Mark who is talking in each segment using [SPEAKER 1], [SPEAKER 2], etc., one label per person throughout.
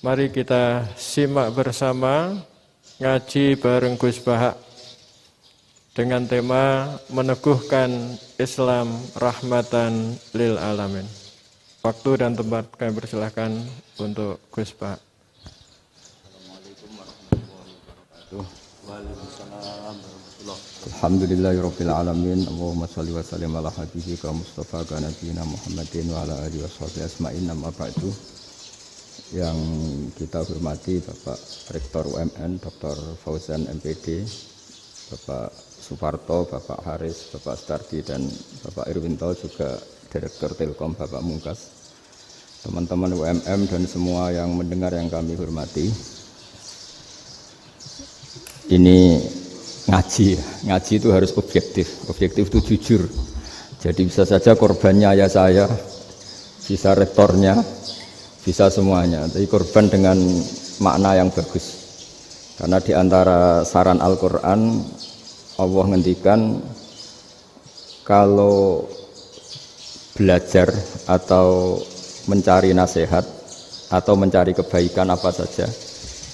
[SPEAKER 1] Mari kita simak bersama ngaji bareng Gus Bahak dengan tema meneguhkan Islam rahmatan lil alamin. Waktu dan tempat kami persilahkan untuk Gus Bahak.
[SPEAKER 2] Assalamualaikum warahmatullahi wabarakatuh. Waalaikumsalam warahmatullahi wabarakatuh. Alhamdulillahirabbil alamin. Allahumma shalli wa sallim ala habibika Mustafa ka nabiyina Muhammadin wa ala alihi washabihi asma'in. Amma ba'du. Yang kita hormati Bapak Rektor UMN Dr. Fauzan MPD, Bapak Suparto, Bapak Haris, Bapak Stardi dan Bapak Irwinto, juga Direktur Telkom Bapak Mungkas, teman-teman UMM dan semua yang mendengar yang kami hormati. Ini ngaji itu harus objektif itu jujur. Jadi bisa saja korbannya ayah saya, bisa rektornya, bisa semuanya, tapi korban dengan makna yang bagus. Karena di antara saran Al-Quran, Allah ngendikan kalau belajar atau mencari nasihat atau mencari kebaikan apa saja,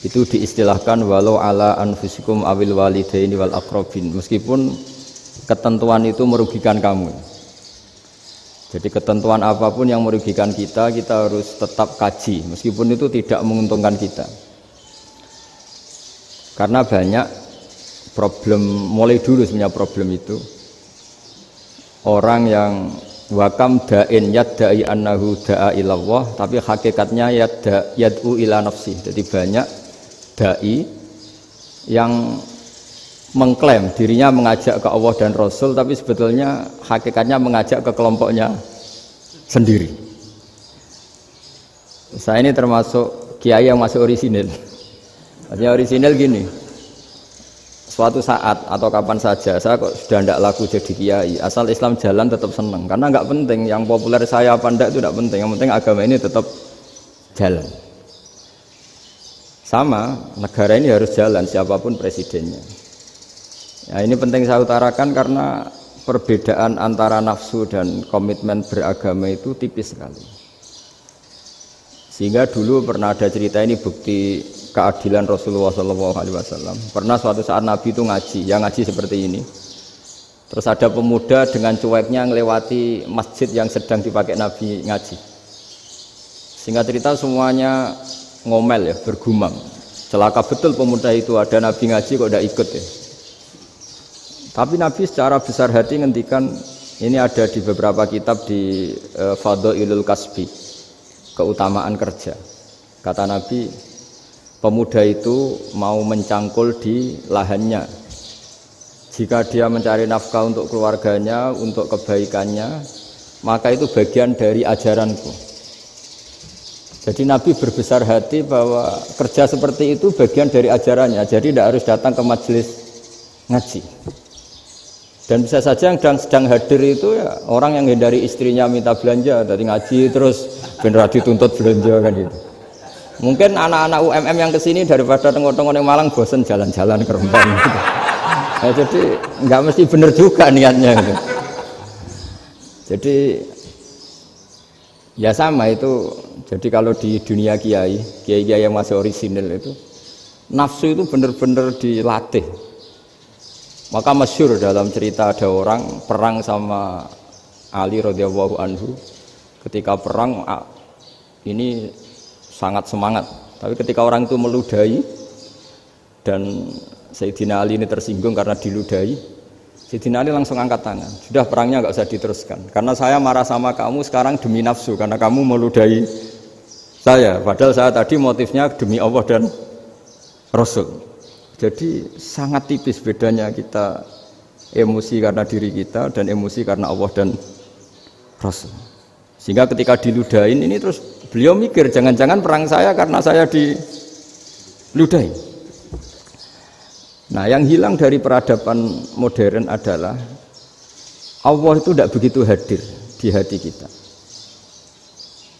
[SPEAKER 2] itu diistilahkan walau ala anfusikum awil walidaini wal aqrabin, meskipun ketentuan itu merugikan kamu. Jadi ketentuan apapun yang merugikan kita harus tetap kaji, meskipun itu tidak menguntungkan kita. Karena banyak problem, mulai dulu sebenarnya problem itu. Orang yang wakam da'in yadda'i annahu da'a ilallah, tapi hakikatnya yad'u ila nafsi. Jadi banyak da'i yang mengklaim dirinya mengajak ke Allah dan Rasul, tapi sebetulnya hakikatnya mengajak ke kelompoknya sendiri. Saya ini termasuk kiai yang masih orisinil. Artinya orisinil gini, suatu saat atau kapan saja saya kok sudah tidak laku jadi kiai, asal Islam jalan tetap senang. Karena nggak penting yang populer saya apa enggak, itu tidak penting, yang penting agama ini tetap jalan. Sama, negara ini harus jalan siapapun presidennya. Ya, ini penting saya utarakan karena perbedaan antara nafsu dan komitmen beragama itu tipis sekali. Sehingga dulu pernah ada cerita, ini bukti keadilan Rasulullah SAW. Pernah suatu saat Nabi itu ngaji, yang ngaji seperti ini. Terus ada pemuda dengan cueknya ngelewati masjid yang sedang dipakai Nabi ngaji. Sehingga cerita semuanya ngomel ya, bergumam. Celaka betul pemuda itu, ada Nabi ngaji kok tidak ikut ya. Tapi Nabi secara besar hati ngendikan, ini ada di beberapa kitab di Fadhailul Kasbi, keutamaan kerja. Kata Nabi, pemuda itu mau mencangkul di lahannya. Jika dia mencari nafkah untuk keluarganya, untuk kebaikannya, maka itu bagian dari ajaranku. Jadi Nabi berbesar hati bahwa kerja seperti itu bagian dari ajarannya. Jadi tidak harus datang ke majelis ngaji. Dan bisa saja yang sedang hadir itu ya orang yang hindari istrinya minta belanja, dari ngaji terus bener dituntut belanja kan gitu. Mungkin anak-anak UMM yang kesini daripada tengok-tengok yang Malang bosen jalan-jalan ke Rembang gitu. Ya, jadi nggak mesti bener juga niatnya gitu. Jadi ya sama itu. Jadi kalau di dunia kiai yang masih orisinil itu, nafsu itu bener-bener dilatih. Maka masyhur dalam cerita ada orang perang sama Ali radhiyallahu anhu. Ketika perang ini sangat semangat, tapi ketika orang itu meludahi dan Sayyidina Ali ini tersinggung karena diludahi, Sayyidina Ali langsung angkat tangan, sudah perangnya nggak usah diteruskan karena saya marah sama kamu sekarang demi nafsu karena kamu meludahi saya, padahal saya tadi motifnya demi Allah dan Rasul. Jadi sangat tipis bedanya kita emosi karena diri kita dan emosi karena Allah dan Rasul. Sehingga ketika diludahin ini terus beliau mikir jangan-jangan perang saya karena saya diludahin. Nah, yang hilang dari peradaban modern adalah Allah itu tidak begitu hadir di hati kita.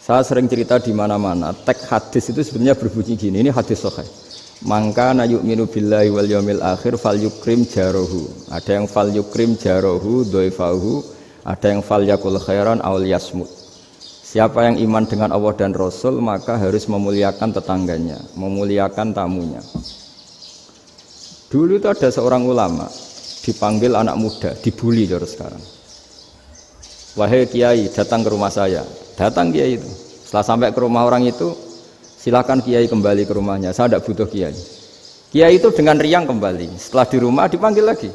[SPEAKER 2] Saya sering cerita di mana-mana, teks hadis itu sebenarnya berbunyi gini, ini hadis sahih. Mangka na yu'minu billahi wal yaumil akhir fal yukrim jarohu. Ada yang fal yukrim jarohu dhaifahu, ada yang fal yakul khairan aw yasmut. Siapa yang iman dengan Allah dan Rasul maka harus memuliakan tetangganya, memuliakan tamunya. Dulu itu ada seorang ulama dipanggil anak muda, dibully terus sekarang. Wahai kiai, datang ke rumah saya. Datang kiai itu. Setelah sampai ke rumah orang itu, silakan kiai kembali ke rumahnya. Saya tidak butuh kiai. Kiai itu dengan riang kembali. Setelah di rumah dipanggil lagi.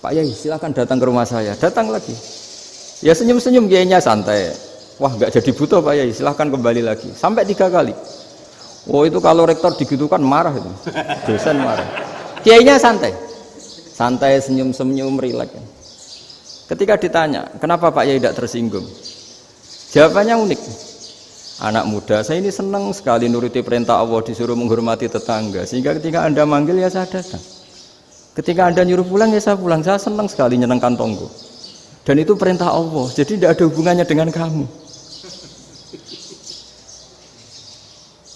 [SPEAKER 2] Pak Yai, silakan datang ke rumah saya. Datang lagi. Ya senyum-senyum kiainya santai. Wah, nggak jadi butuh Pak Yai. Silakan kembali lagi. Sampai 3 kali. Oh itu kalau rektor digitukan marah itu. Dosen marah. Kiainya santai. Santai, senyum-senyum, rileks. Ketika ditanya, kenapa Pak Yai tidak tersinggung? Jawabannya unik. Anak muda, saya ini senang sekali nuruti perintah Allah, disuruh menghormati tetangga. Sehingga ketika Anda manggil, ya saya datang. Ketika Anda nyuruh pulang, ya saya pulang. Saya senang sekali nyenangkan tonggo. Dan itu perintah Allah, jadi tidak ada hubungannya dengan kamu.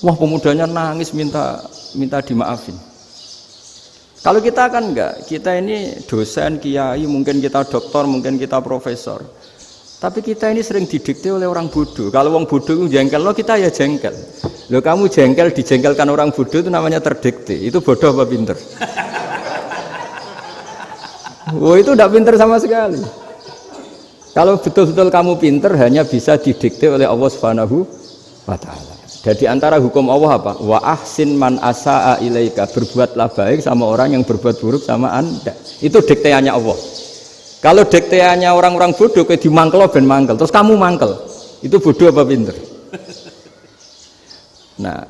[SPEAKER 2] Wah, pemudanya nangis minta dimaafin. Kalau kita kan enggak, kita ini dosen, kiai, mungkin kita doktor, mungkin kita profesor. Tapi kita ini sering didikte oleh orang bodoh. Kalau orang bodoh itu jengkel, lo kita ya jengkel. Lo kamu jengkel, dijengkelkan orang bodoh itu namanya terdikte. Itu bodoh apa pinter? Oh itu tidak pinter sama sekali. Kalau betul-betul kamu pinter, hanya bisa didikte oleh Allah Subhanahu wa Ta'ala. Jadi antara hukum Allah apa? Wa ahsin man asa'a ilaika, berbuatlah baik sama orang yang berbuat buruk sama Anda. Itu dikteannya Allah. Kalau dikteannya orang-orang bodoh kayak dimangkel ben mangkel, terus kamu mangkel. Itu bodoh apa pinter? Nah,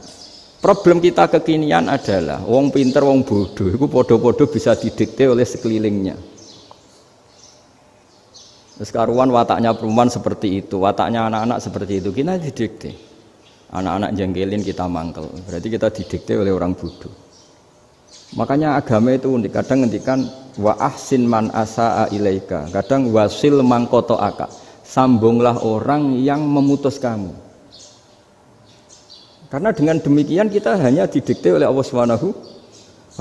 [SPEAKER 2] problem kita kekinian adalah wong pinter wong bodoh itu podo-podo bisa didikte oleh sekelilingnya. Sekarang wataknya perempuan seperti itu, wataknya anak-anak seperti itu, kita didikte. Anak-anak jengkelin kita mangkel, berarti kita didikte oleh orang bodoh. Makanya agama itu unik, kadang ngendikan wa ahsin man asa'a ilaika, kadang wasil man qata'aka, sambunglah orang yang memutus kamu. Karena dengan demikian kita hanya didikte oleh Allah Subhanahu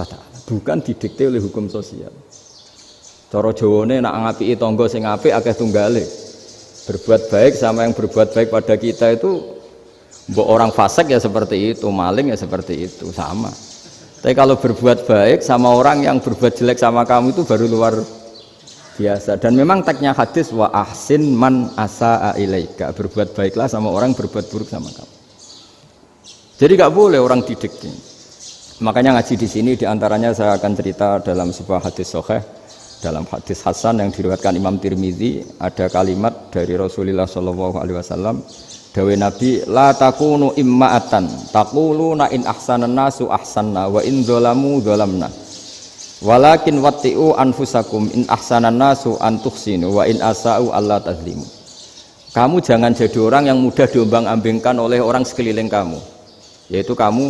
[SPEAKER 2] wa Ta'ala, bukan didikte oleh hukum sosial. Cara Jawane nak ngapiki tangga sing apik akeh tunggale. Berbuat baik sama yang berbuat baik pada kita itu mbok orang fasik ya seperti itu, maling ya seperti itu, sama. Tapi kalau berbuat baik sama orang yang berbuat jelek sama kamu itu baru luar biasa. Dan memang teksnya hadis wa ahsin man asa'a ilaika, berbuat baiklah sama orang berbuat buruk sama kamu. Jadi nggak boleh orang didikte. Makanya ngaji di sini diantaranya saya akan cerita dalam sebuah hadis sahih, dalam hadis hasan yang diriwayatkan Imam Tirmizi, ada kalimat dari Rasulullah SAW. Dawe Nabi, la takunu imma'atan taquluna in ahsanan nasu ahsanna wa in dzalamu dzalamna walakin watti'u anfusakum in ahsanan nasu an tuhsinu wa in asa'u alla tazlimu. Kamu jangan jadi orang yang mudah diombang-ambingkan oleh orang sekeliling kamu, yaitu kamu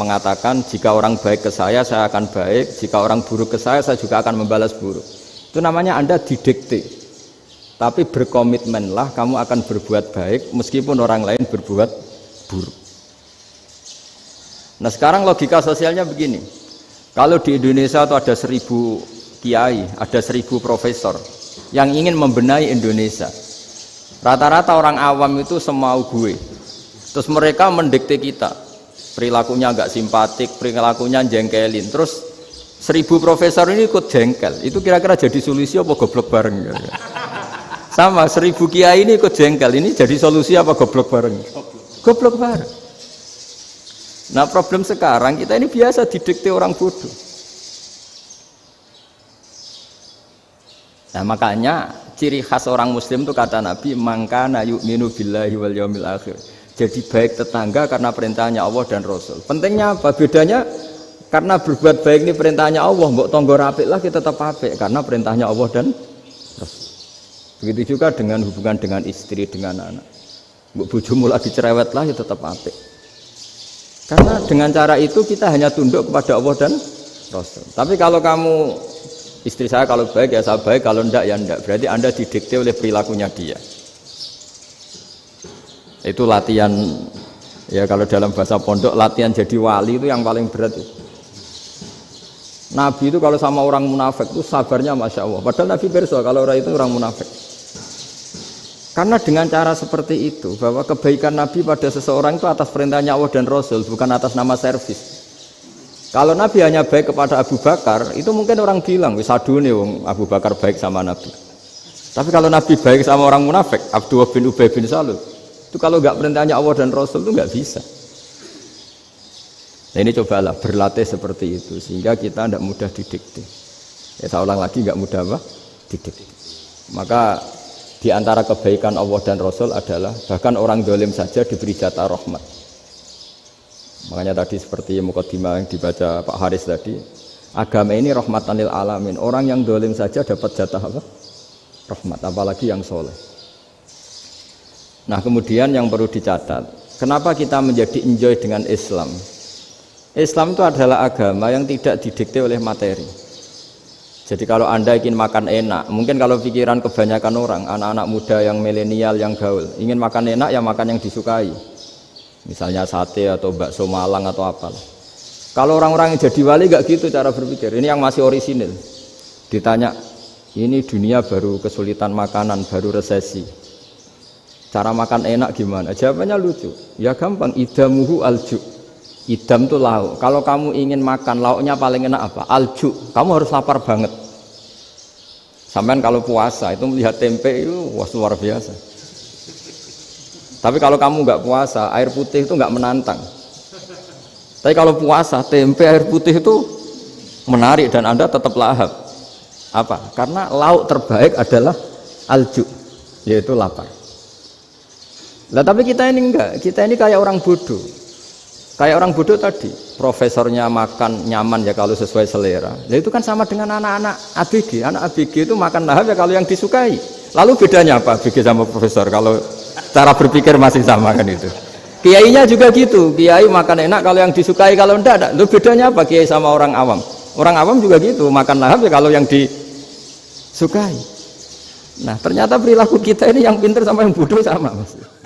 [SPEAKER 2] mengatakan jika orang baik ke saya akan baik, jika orang buruk ke saya juga akan membalas buruk. Itu namanya Anda didikte. Tapi berkomitmenlah kamu akan berbuat baik meskipun orang lain berbuat buruk. Nah sekarang logika sosialnya begini. Kalau di Indonesia itu ada 1000 kiai, ada 1000 profesor yang ingin membenahi Indonesia. Rata-rata orang awam itu semau gue. Terus mereka mendikte kita. Perilakunya agak simpatik, perilakunya jengkelin. Terus 1000 profesor ini ikut jengkel. Itu kira-kira jadi solusi apa goblok bareng? Sama 1000 kiai ini ikut jengkel, ini jadi solusi apa goblok bareng? Goblok bareng. Nah problem sekarang kita ini biasa didikte orang bodoh. Nah makanya ciri khas orang muslim itu kata Nabi, mangkana yu'minu billahi wal yaumil akhir. Jadi baik tetangga karena perintahnya Allah dan Rasul. Pentingnya apa? Bedanya karena berbuat baik ini perintahnya Allah, mbok tonggo apik lah kita tetap apik karena perintahnya Allah dan Rasul. Begitu juga dengan hubungan dengan istri, dengan anak. Bojomu lagi cerewet lah ya tetap apik. Karena dengan cara itu kita hanya tunduk kepada Allah dan Rasul. Tapi kalau kamu, istri saya kalau baik ya saya baik, kalau enggak ya enggak. Berarti Anda didikte oleh perilakunya dia. Itu latihan, ya kalau dalam bahasa pondok, latihan jadi wali itu yang paling berat itu. Nabi itu kalau sama orang munafik itu sabarnya Masya Allah. Padahal Nabi berso kalau orang itu orang munafik. Karena dengan cara seperti itu, bahwa kebaikan Nabi pada seseorang itu atas perintahnya Allah dan Rasul, bukan atas nama servis. Kalau Nabi hanya baik kepada Abu Bakar, itu mungkin orang bilang, wis adune wong Abu Bakar baik sama Nabi. Tapi kalau Nabi baik sama orang munafik, Abdullah bin Ubay bin Salul, itu kalau nggak perintahnya Allah dan Rasul itu nggak bisa. Nah ini cobalah berlatih seperti itu, sehingga kita tidak mudah didikte. Ya saya ulang lagi, nggak mudah apa? Didikte. Maka di antara kebaikan Allah dan Rasul adalah bahkan orang dolim saja diberi jatah rahmat. Makanya tadi seperti mukadimah yang dibaca Pak Haris tadi, agama ini rahmatan lil alamin. Orang yang dolim saja dapat jatah apa? Rahmat, apalagi yang soleh. Nah kemudian yang perlu dicatat, kenapa kita menjadi enjoy dengan Islam? Islam itu adalah agama yang tidak didikte oleh materi. Jadi kalau Anda ingin makan enak, mungkin kalau pikiran kebanyakan orang, anak-anak muda yang milenial, yang gaul, ingin makan enak ya makan yang disukai. Misalnya sate atau bakso Malang atau apa. Kalau orang-orang yang jadi wali gak gitu cara berpikir. Ini yang masih orisinil. Ditanya, ini dunia baru kesulitan makanan, baru resesi. Cara makan enak gimana? Jawabannya lucu. Ya gampang, idamuhu alju. Idam itu lauk. Kalau kamu ingin makan lauknya paling enak apa? Alju. Kamu harus lapar banget. Sampai kalau puasa itu melihat tempe itu wah luar biasa. Tapi kalau kamu nggak puasa, air putih itu nggak menantang. Tapi kalau puasa, tempe air putih itu menarik dan Anda tetap lahap. Apa? Karena lauk terbaik adalah alju, yaitu lapar. Nah tapi kita ini enggak, kita ini kayak orang bodoh. Kayak orang bodoh tadi, profesornya makan nyaman ya kalau sesuai selera. Nah itu kan sama dengan anak-anak ABG. Anak ABG itu makan lahap ya kalau yang disukai. Lalu bedanya apa ABG sama profesor? Kalau cara berpikir masih sama kan itu. Kiainya juga gitu, kiai makan enak kalau yang disukai, kalau enggak. Lalu bedanya apa kiai sama orang awam? Orang awam juga gitu, makan lahap ya kalau yang disukai. Nah ternyata perilaku kita ini yang pintar sama yang bodoh sama, Mas.